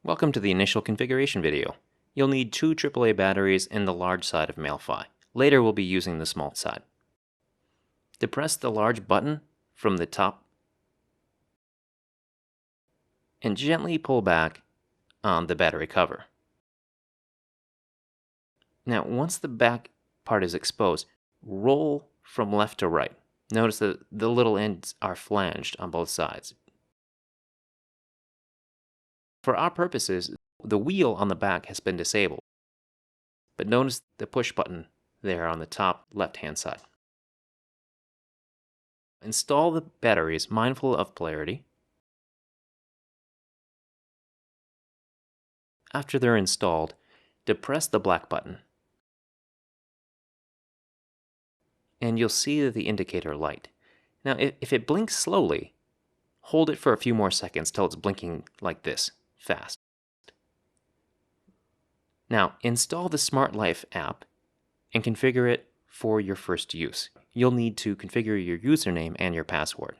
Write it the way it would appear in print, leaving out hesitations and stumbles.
Welcome to the initial configuration video. You'll need two AAA batteries and the large side of mailFi. Later we'll be using the small side. Depress the large button from the top and gently pull back on the battery cover. Now once the back part is exposed, roll from left to right. Notice that the little ends are flanged on both sides. For our purposes, the wheel on the back has been disabled, but notice the push button there on the top left-hand side. Install the batteries mindful of polarity. After they're installed, depress the black button, and you'll see the indicator light. Now, if it blinks slowly, hold it for a few more seconds till it's blinking like this, fast. Now, install the Smart Life app and configure it for your first use. You'll need to configure your username and your password.